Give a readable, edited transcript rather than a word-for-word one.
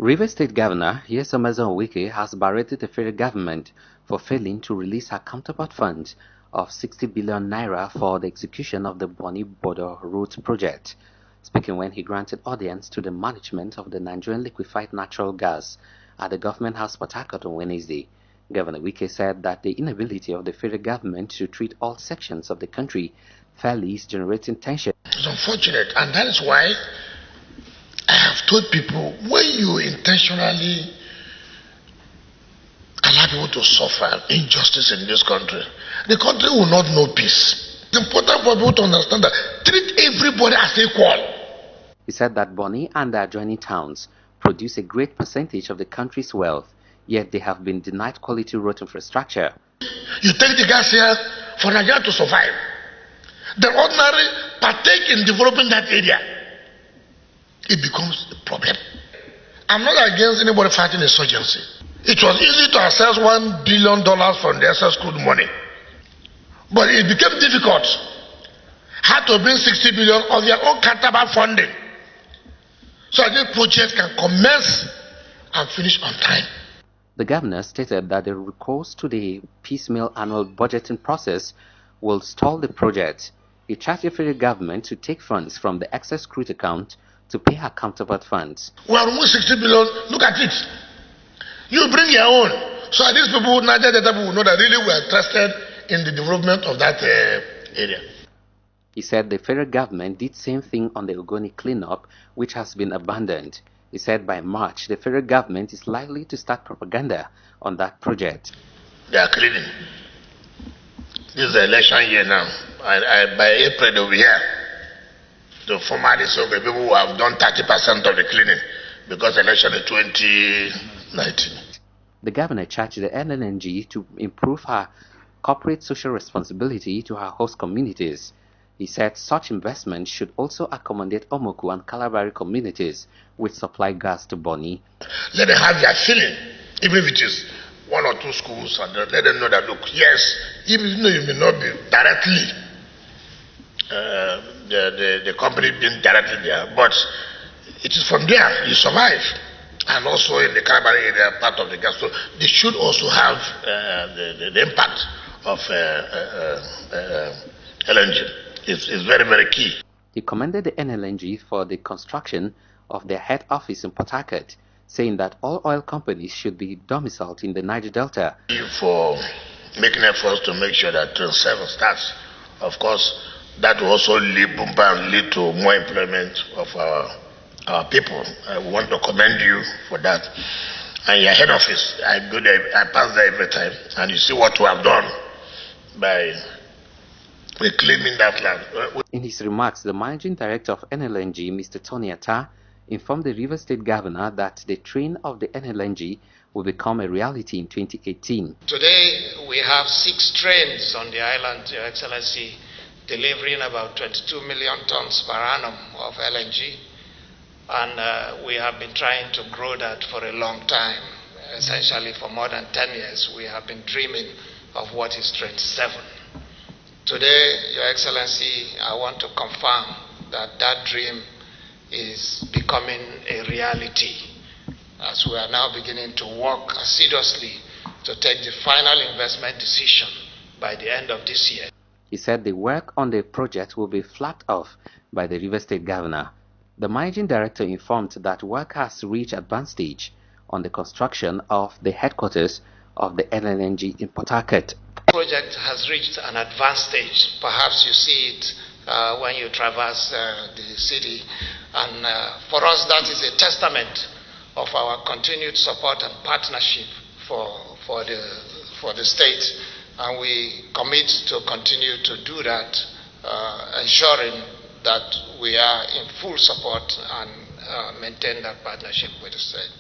Rivers State Governor Wike has berated the federal government for failing to release her counterpart fund of 60 billion naira for the execution of the Bonny-Bodo route project. Speaking when he granted audience to the management of the Nigerian liquefied natural gas at the Government House Port Harcourt on Wednesday, Governor Wike said that the inability of the federal government to treat all sections of the country fairly is generating tension. It's unfortunate, and that is why I have told people, when you intentionally allow people to suffer injustice in this country, the country will not know peace. It's important for people to understand that treat everybody as equal. He said that Bonny and the adjoining towns produce a great percentage of the country's wealth, yet they have been denied quality road infrastructure. You take the gas here for Nigeria to survive. The ordinary partake in developing that area. It becomes a problem. I'm not against anybody fighting insurgency. It was easy to access $1 billion from the excess crude money. But it became difficult. Had to bring 60 billion of their own counterpart funding. So this project can commence and finish on time. The governor stated that the recourse to the piecemeal annual budgeting process will stall the project. He charged the federal government to take funds from the excess crude account to pay her counterpart funds. We are almost 60 billion. Look at it. You bring your own. So these people, Nigeria people, will know that really we are interested in the development of that area. He said the federal government did same thing on the Ogoni cleanup, which has been abandoned. He said by March, the federal government is likely to start propaganda on that project. They are cleaning. This is the election year now. By April, they'll be here. The formally so the people who have done 30% of the cleaning because election is 2019. The governor charged the NLNG to improve her corporate social responsibility to her host communities. He said such investment should also accommodate Omoku and Kalabari communities which supply gas to Bonny. Let them have their feeling, even if it is one or two schools, and let them know that, look, yes, even though you may not be directly the company being directly there, but it is from there you survive. And also in the Kalabari area, part of the gas, so they should also have the impact of LNG. It's very, very key. He commended the NLNG for the construction of their head office in Port Harcourt, saying that all oil companies should be domiciled in the Niger Delta. For making efforts to make sure that Train 7 starts, of course, that will also lead to more employment of our people. I want to commend you for that. And your head office, I go there, I pass there every time, and you see what we have done by reclaiming that land. In his remarks, the managing director of NLNG, Mr. Tony Atta, informed the Rivers State Governor that the train of the NLNG will become a reality in 2018. Today, we have 6 trains on the island, Your Excellency, delivering about 22 million tons per annum of LNG. And we have been trying to grow that for a long time. Essentially, for more than 10 years, we have been dreaming of what is Train 7. Today, Your Excellency, I want to confirm that that dream is becoming a reality as we are now beginning to work assiduously to take the final investment decision by the end of this year. He said the work on the project will be flagged off by the Rivers State Governor. The managing director informed that work has reached advanced stage on the construction of the headquarters of the NLNG in Port Harcourt. The project has reached an advanced stage. Perhaps you see it when you traverse the city. And for us, that is a testament of our continued support and partnership for the state. And we commit to continue to do that, ensuring that we are in full support and maintain that partnership with the state.